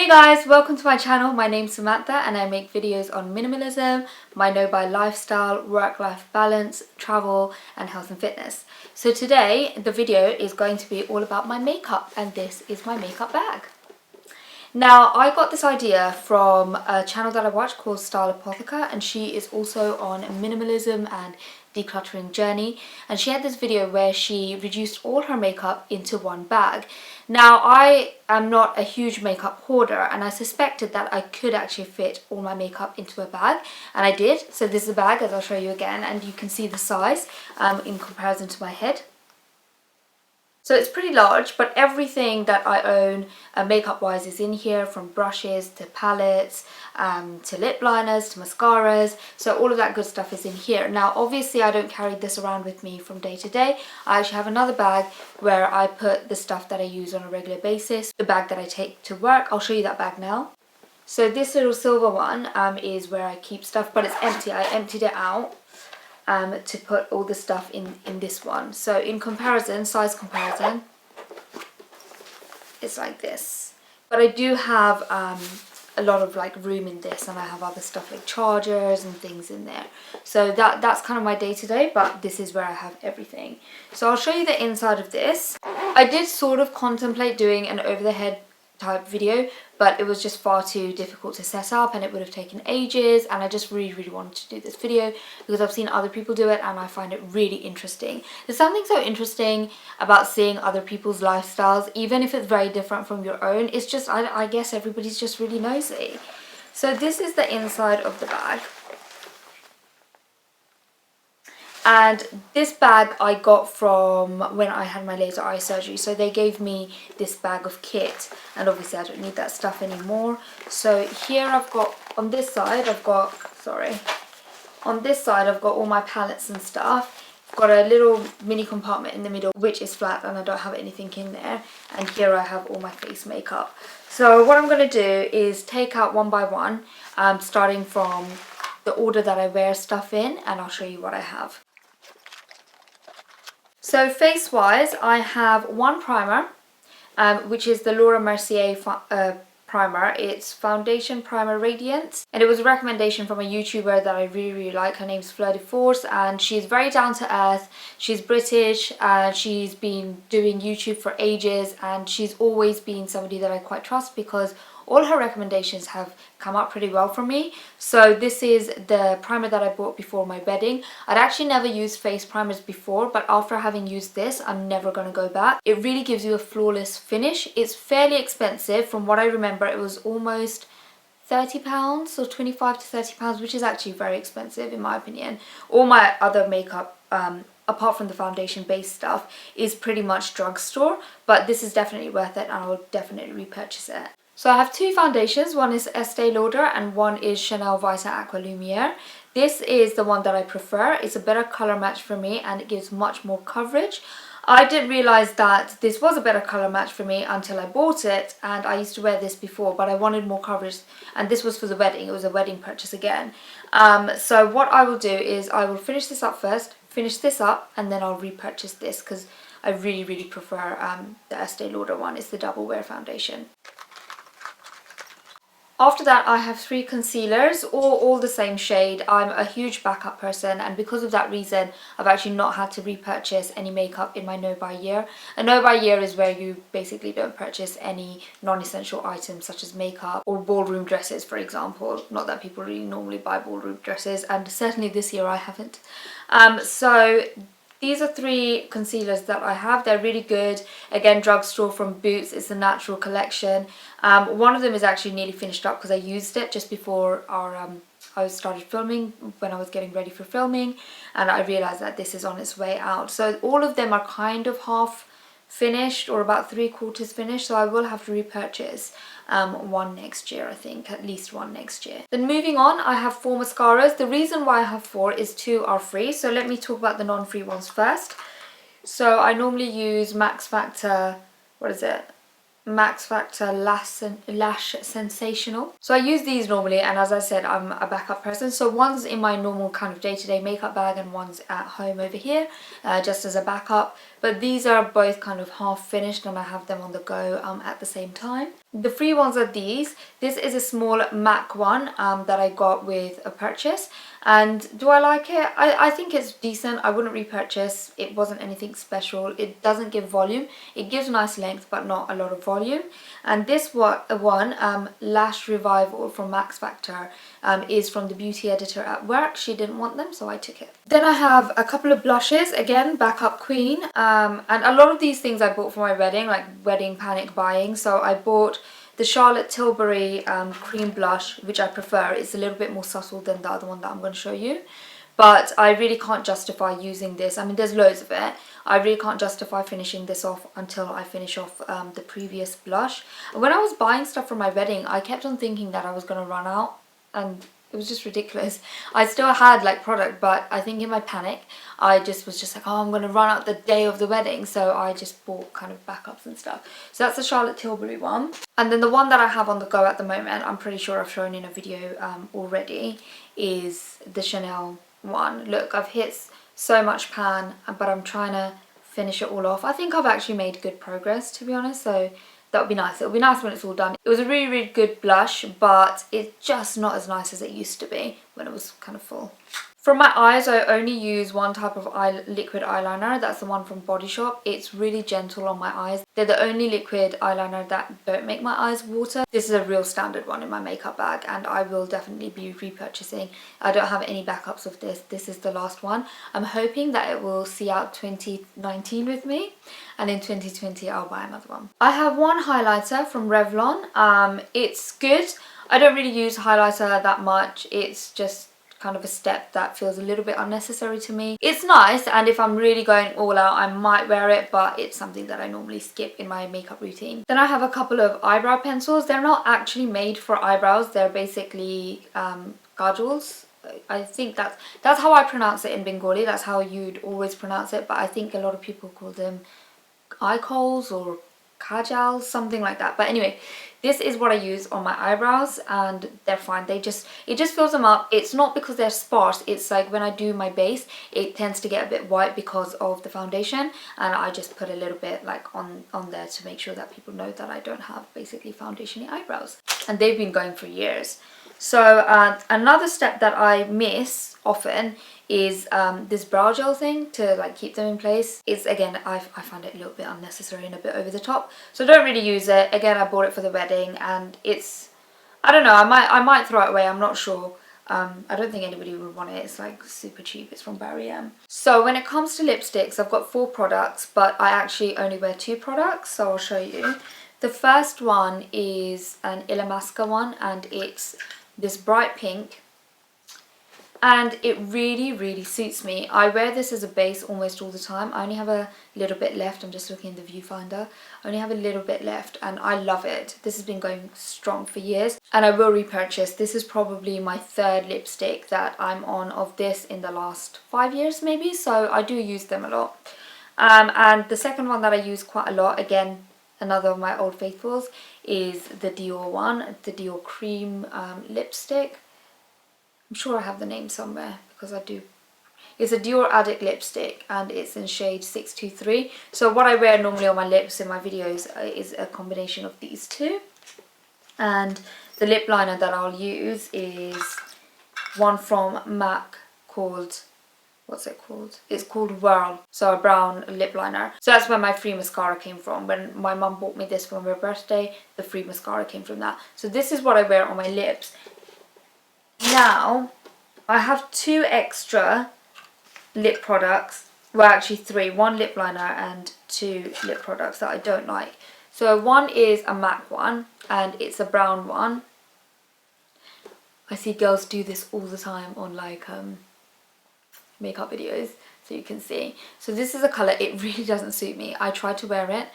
Hey guys, welcome to my channel. My name's Samantha and I make videos on minimalism, my no-buy lifestyle, work-life balance, travel and health and fitness. So today the video is going to be all about my makeup and this is my makeup bag. Now I got this idea from a channel that I watch called Style Apotheca and she is also on minimalism and decluttering journey, and she had this video where she reduced all her makeup into one bag. Now I am not a huge makeup hoarder and I suspected that I could actually fit all my makeup into a bag, and I did. So this is a bag, as I'll show you again, and you can see the size in comparison to my head. So it's pretty large, but everything that I own makeup wise is in here, from brushes to palettes to lip liners to mascaras. So all of that good stuff is in here. Now obviously I don't carry this around with me from day to day. I actually have another bag where I put the stuff that I use on a regular basis, the bag that I take to work. I'll show you that bag now. So this little silver one is where I keep stuff, but it's empty. I emptied it out to put all the stuff in this one. So in comparison, size comparison, it's like this. But I do have a lot of like room in this, and I have other stuff like chargers and things in there. So that's kind of my day-to-day, but this is where I have everything. So I'll show you the inside of this. I did sort of contemplate doing an over-the-head type video, but it was just far too difficult to set up and it would have taken ages, and I just really wanted to do this video because I've seen other people do it and I find it really interesting. There's something so interesting about seeing other people's lifestyles, even if it's very different from your own. It's just, I guess everybody's just really nosy. So this is the inside of the bag. And this bag I got from when I had my laser eye surgery. So they gave me this bag of kit, and obviously I don't need that stuff anymore. So here I've got, on this side I've got, on this side I've got all my palettes and stuff. I've got a little mini compartment in the middle which is flat and I don't have anything in there. And here I have all my face makeup. So what I'm going to do is take out one by one, starting from the order that I wear stuff in, and I'll show you what I have. So face wise, I have one primer, which is the Laura Mercier primer. It's Foundation Primer Radiance, and it was a recommendation from a YouTuber that I really like. Her name's Fleur de Force, and she's very down to earth. She's British, and she's been doing YouTube for ages, and she's always been somebody that I quite trust because all her recommendations have come out pretty well for me. So this is the primer that I bought before my wedding. I'd actually never used face primers before, but after having used this, I'm never going to go back. It really gives you a flawless finish. It's fairly expensive. From what I remember, it was almost £30 or 25 to £30, which is actually very expensive in my opinion. All my other makeup, apart from the foundation based stuff, is pretty much drugstore, but this is definitely worth it and I will definitely repurchase it. So I have two foundations, one is Estee Lauder and one is Chanel Vita Aqua Lumiere. This is the one that I prefer. It's a better colour match for me and it gives much more coverage. I didn't realise that this was a better colour match for me until I bought it, and I used to wear this before but I wanted more coverage, and this was for the wedding. It was a wedding purchase again. So what I will do is I will finish this up first, finish this up, and then I'll repurchase this because I really prefer the Estee Lauder one. It's the Double Wear foundation. After that, I have three concealers, all the same shade. I'm a huge backup person, and because of that reason, I've actually not had to repurchase any makeup in my no-buy year. A no-buy year is where you basically don't purchase any non-essential items such as makeup or ballroom dresses, for example. Not that people really normally buy ballroom dresses, and certainly this year I haven't. So these are three concealers that I have. They're really good. Again, drugstore from Boots. It's the Natural Collection. One of them is actually nearly finished up because I used it just before I started filming, when I was getting ready for filming, and I realised that this is on its way out. So all of them are kind of half finished or about 3/4 finished, so I will have to repurchase one next year, I think, at least one next year. Then moving on, I have 4 mascaras. The reason why I have 4 is 2 are free, so let me talk about the non-free ones first. So I normally use Max Factor, what is it? Max Factor Lash Sensational. So I use these normally, and as I said, I'm a backup person. So one's in my normal kind of day-to-day makeup bag and one's at home over here, just as a backup. But these are both kind of half finished and I have them on the go at the same time. The free ones are these. This is a small MAC one that I got with a purchase. And do I like it? I think it's decent. I wouldn't repurchase. It wasn't anything special. It doesn't give volume. It gives nice length but not a lot of volume. And this one, Lash Revival from Max Factor, is from the beauty editor at work. She didn't want them, so I took it. Then I have a couple of blushes, again, Backup Queen. And a lot of these things I bought for my wedding, like wedding panic buying. So I bought the Charlotte Tilbury cream blush, which I prefer. It's a little bit more subtle than the other one that I'm going to show you. But I really can't justify using this. I mean, there's loads of it. I really can't justify finishing this off until I finish off the previous blush. When I was buying stuff for my wedding, I kept on thinking that I was going to run out, and it was just ridiculous. I still had like product, but I think in my panic, I just was just like, oh, I'm going to run out the day of the wedding. So I just bought kind of backups and stuff. So that's the Charlotte Tilbury one. And then the one that I have on the go at the moment, I'm pretty sure I've shown in a video already, is the Chanel one. Look, I've hit so much pan, but I'm trying to finish it all off. I think I've actually made good progress, to be honest, so that would be nice. It would be nice when it's all done. It was a really, really good blush, but it's just not as nice as it used to be when it was kind of full. For my eyes, I only use one type of liquid eyeliner. That's the one from Body Shop. It's really gentle on my eyes. They're the only liquid eyeliner that don't make my eyes water. This is a real standard one in my makeup bag, and I will definitely be repurchasing. I don't have any backups of this. This is the last one. I'm hoping that it will see out 2019 with me, and in 2020 I'll buy another one. I have one highlighter from Revlon. It's good. I don't really use highlighter that much. It's just kind of a step that feels a little bit unnecessary to me. It's nice, and if I'm really going all out I might wear it, but it's something that I normally skip in my makeup routine. Then I have a couple of eyebrow pencils. They're not actually made for eyebrows. They're basically kajols. I think that's how I pronounce it in Bengali. That's how you'd always pronounce it, but I think a lot of people call them eye coals or kajals, something like that. But anyway, this is what I use on my eyebrows, and they're fine. It just fills them up. It's not because they're sparse. It's like when I do my base, it tends to get a bit white because of the foundation, and I just put a little bit like on there to make sure that people know that I don't have basically foundation-y eyebrows. And they've been going for years. So another step that I miss often is this brow gel thing to like keep them in place. It's, again, I find it a little bit unnecessary and a bit over the top, so don't really use it. Again, I bought it for the wedding, and it's, I don't know, I might throw it away, I'm not sure. I don't think anybody would want it. It's like super cheap. It's from Barry M. So when it comes to lipsticks, I've got 4 products, but I actually only wear 2 products, so I'll show you. The first one is an Illamasqua one, and it's this bright pink, and it really, really suits me. I wear this as a base almost all the time. I only have a little bit left. I'm just looking in the viewfinder. I only have a little bit left, and I love it. This has been going strong for years, and I will repurchase. This is probably my 3rd lipstick that I'm on of this in the last 5 years maybe, so I do use them a lot. And the second one that I use quite a lot, again, another of my old faithfuls, is the Dior one, the Dior cream lipstick. I'm sure I have the name somewhere because I do. It's a Dior Addict lipstick, and it's in shade 623. So what I wear normally on my lips in my videos is a combination of these 2. And the lip liner that I'll use is one from MAC called, what's it called? It's called Whirl, so a brown lip liner. So that's where my free mascara came from. When my mum bought me this for my birthday, the free mascara came from that. So this is what I wear on my lips. Now, I have 2 extra lip products. Well, actually 3. 1 lip liner and 2 lip products that I don't like. So one is a MAC one, and it's a brown one. I see girls do this all the time on like makeup videos. So so you can see. So this is a colour, it really doesn't suit me. I tried to wear it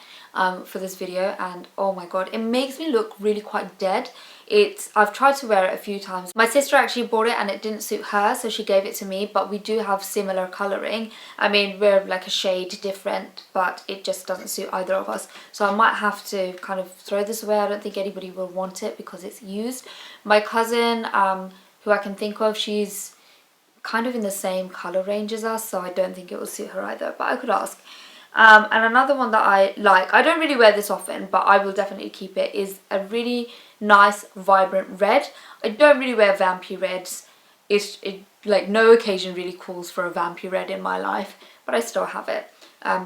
for this video and oh my god, it makes me look really quite dead. I've tried to wear it a few times. My sister actually bought it and it didn't suit her, so she gave it to me, but we do have similar colouring. I mean, we're like a shade different, but it just doesn't suit either of us. So I might have to kind of throw this away. I don't think anybody will want it because it's used. My cousin, who I can think of, she's kind of in the same colour range as us, so I don't think it will suit her either, but I could ask. And another one that I like, I don't really wear this often, but I will definitely keep it, is a really nice vibrant red. I don't really wear vampy reds. Like no occasion really calls for a vampy red in my life, but I still have it.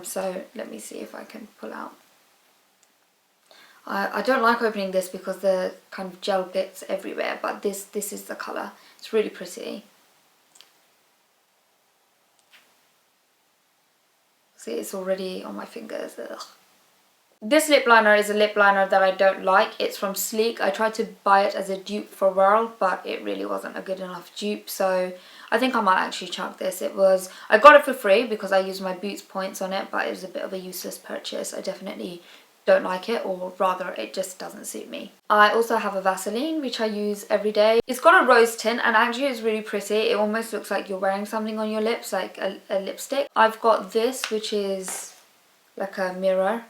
So let me see if I can pull out. I don't like opening this because the kind of gel bits everywhere, but this is the colour. It's really pretty. See, it's already on my fingers. Ugh. This lip liner is a lip liner that I don't like. It's from Sleek. I tried to buy it as a dupe for Whirl, but it really wasn't a good enough dupe, so I think I might actually chuck this. I got it for free because I used my Boots points on it, but it was a bit of a useless purchase. I definitely don't like it, or rather it just doesn't suit me. I also have a Vaseline which I use every day. It's got a rose tint and actually it's really pretty. It almost looks like you're wearing something on your lips, like a lipstick. I've got this which is like a mirror.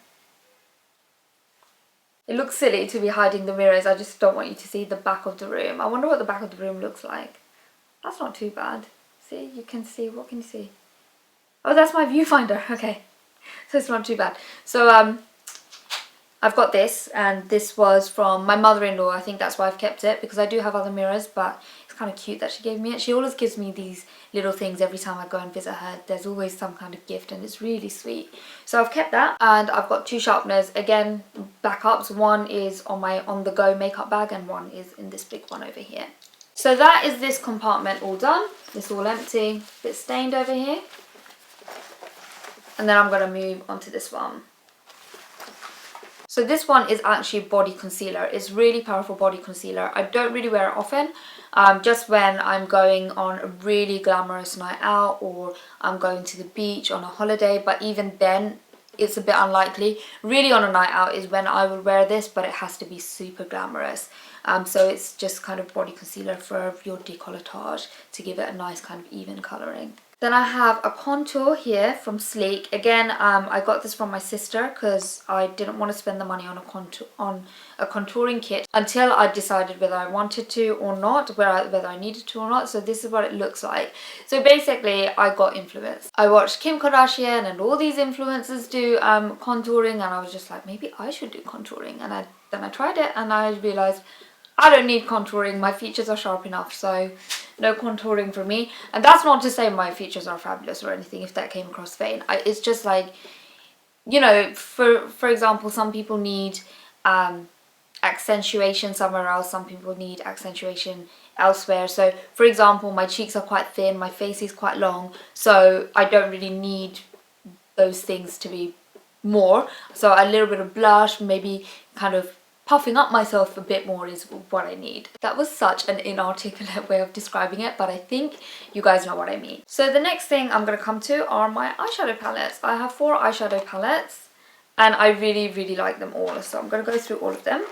It looks silly to be hiding the mirrors. I just don't want you to see the back of the room. I wonder what the back of the room looks like. That's not too bad. See, you can see, what can you see? Oh, that's my viewfinder. Okay, so it's not too bad. So I've got this, and this was from my mother-in-law. I think that's why I've kept it, because I do have other mirrors, but it's kind of cute that she gave me it. She always gives me these little things every time I go and visit her. There's always some kind of gift and it's really sweet. So I've kept that, and I've got two sharpeners. Again, backups. One is on my on-the-go makeup bag and one is in this big one over here. So that is this compartment all done. It's all empty, a bit stained over here. And then I'm going to move on to this one. So this one is actually body concealer. It's really powerful body concealer. I don't really wear it often, just when I'm going on a really glamorous night out or I'm going to the beach on a holiday, but even then it's a bit unlikely. Really on a night out is when I would wear this, but it has to be super glamorous. So it's just kind of body concealer for your décolletage to give it a nice kind of even colouring. Then I have a contour here from Sleek. Again, I got this from my sister because I didn't want to spend the money on a contouring kit until I decided whether I wanted to or not, whether I needed to or not. So this is what it looks like. So basically, I got influenced. I watched Kim Kardashian and all these influencers do contouring, and I was just like, maybe I should do contouring. And then I tried it and I realised I don't need contouring. My features are sharp enough, so no contouring for me. And that's not to say my features are fabulous or anything, if that came across vain. It's just like, you know, for example, some people need accentuation somewhere else, some people need accentuation elsewhere. So for example, my cheeks are quite thin, my face is quite long, so I don't really need those things to be more. So a little bit of blush, maybe kind of puffing up myself a bit more is what I need. That was such an inarticulate way of describing it, but I think you guys know what I mean. So the next thing I'm going to come to are my eyeshadow palettes. I have 4 eyeshadow palettes and I really like them all, so I'm going to go through all of them.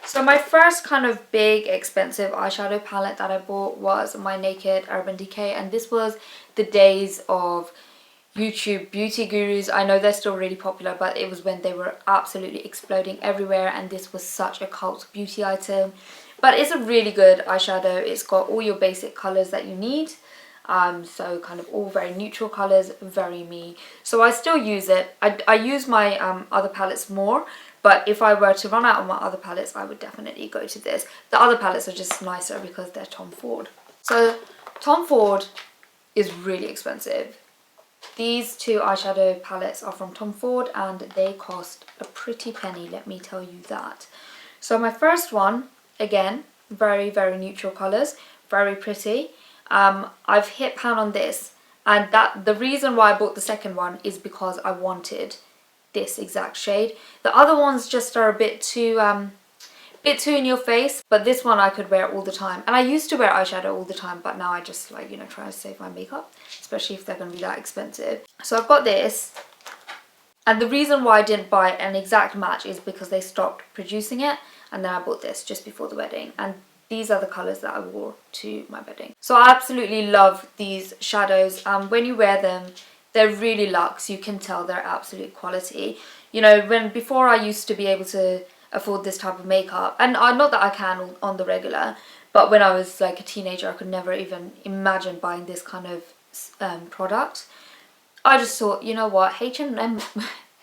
So my first kind of big expensive eyeshadow palette that I bought was my Naked Urban Decay, and this was the days of YouTube beauty gurus. I know they're still really popular, but it was when they were absolutely exploding everywhere, and this was such a cult beauty item. But it's a really good eyeshadow. It's got all your basic colours that you need, so kind of all very neutral colours, very me. So I still use it. I use my other palettes more, but if I were to run out of my other palettes, I would definitely go to this. The other palettes are just nicer because they're Tom Ford. So Tom Ford is really expensive. These 2 eyeshadow palettes are from Tom Ford and they cost a pretty penny, let me tell you that. So my first one, again, very neutral colours, very pretty. I've hit pan on this, and the reason why I bought the second one is because I wanted this exact shade. The other ones just are a bit too bit too in your face, but this one I could wear all the time. And I used to wear eyeshadow all the time, but now I just like, you know, try to save my makeup, especially if they're going to be that expensive. So I've got this, and the reason why I didn't buy an exact match is because they stopped producing it, and then I bought this just before the wedding, and these are the colours that I wore to my wedding. So I absolutely love these shadows. When you wear them, they're really luxe. You can tell they're absolute quality. You know, before I used to be able to afford this type of makeup, and not that I can on the regular, but when I was like a teenager, I could never even imagine buying this kind of product. I just thought, you know what, H&M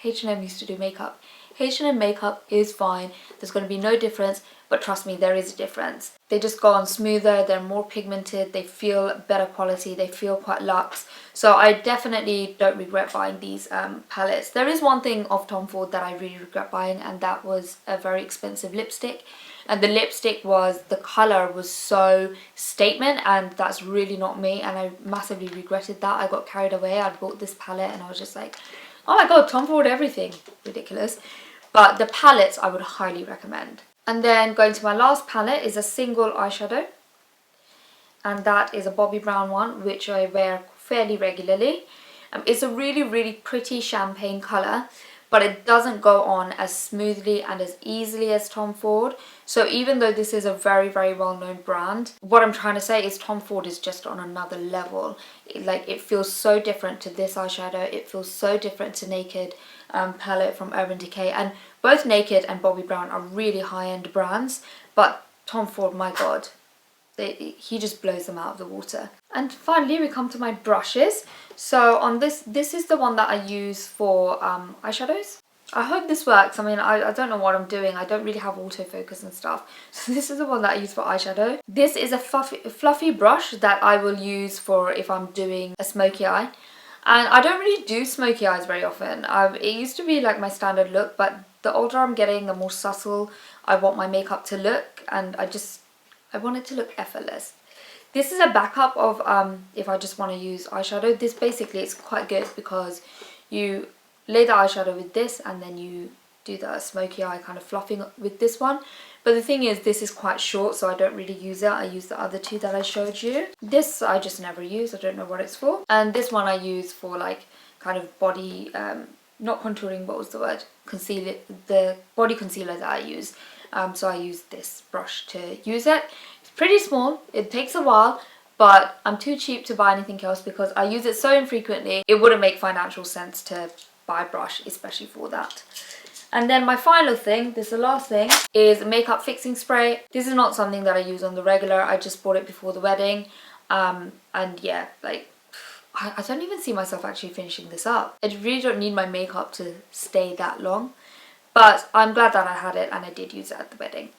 used to do makeup. H&M makeup is fine. There's going to be no difference, but trust me, there is a difference. They just go on smoother, they're more pigmented, they feel better quality, they feel quite luxe. So I definitely don't regret buying these palettes. There is one thing of Tom Ford that I really regret buying, and that was a very expensive lipstick. And the lipstick the colour was so statement, and that's really not me, and I massively regretted that. I got carried away. I bought this palette and I was just like, oh my god, Tom Ford everything. Ridiculous. But the palettes I would highly recommend. And then going to my last palette is a single eyeshadow. And that is a Bobbi Brown one, which I wear fairly regularly. It's a really, really pretty champagne colour, but it doesn't go on as smoothly and as easily as Tom Ford. So even though this is a very, very well-known brand, what I'm trying to say is Tom Ford is just on another level. It feels so different to this eyeshadow. It feels so different to Naked palette from Urban Decay. And both Naked and Bobbi Brown are really high-end brands, but Tom Ford, my god, he just blows them out of the water. And finally we come to my brushes. So on this is the one that I use for eyeshadows. I hope this works. I mean, I don't know what I'm doing. I don't really have autofocus and stuff. So this is the one that I use for eyeshadow. This is a fluffy brush that I will use for if I'm doing a smoky eye. And I don't really do smoky eyes very often. It used to be like my standard look, but the older I'm getting, the more subtle I want my makeup to look, and I want it to look effortless. This is a backup of if I just want to use eyeshadow. This basically is quite good because you lay the eyeshadow with this and then you do the smoky eye kind of fluffing with this one. But the thing is, this is quite short, so I don't really use it. I use the other two that I showed you. This I just never use. I don't know what it's for. And this one I use for like kind of body, not contouring, what was the word? Concealer, the body concealer that I use. So I use this brush to use it. It's pretty small. It takes a while, but I'm too cheap to buy anything else because I use it so infrequently. It wouldn't make financial sense to buy a brush, especially for that. And then my final thing, this is the last thing, is makeup fixing spray. This is not something that I use on the regular. I just bought it before the wedding. And yeah, like, I don't even see myself actually finishing this up. I really don't need my makeup to stay that long. But I'm glad that I had it and I did use it at the wedding.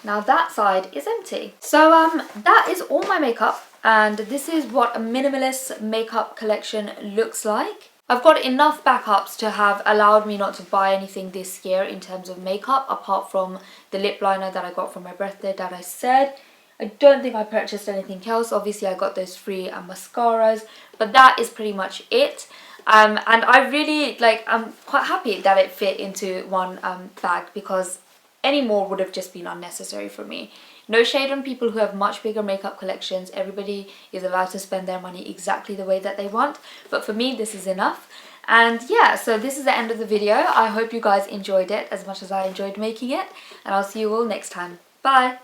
Now that side is empty. So that is all my makeup, and this is what a minimalist makeup collection looks like. I've got enough backups to have allowed me not to buy anything this year in terms of makeup, apart from the lip liner that I got for my birthday that I said. I don't think I purchased anything else. Obviously I got those free mascaras, but that is pretty much it. And I really, I'm quite happy that it fit into one bag, because any more would have just been unnecessary for me. No shade on people who have much bigger makeup collections. Everybody is allowed to spend their money exactly the way that they want. But for me, this is enough. And yeah, so this is the end of the video. I hope you guys enjoyed it as much as I enjoyed making it. And I'll see you all next time. Bye!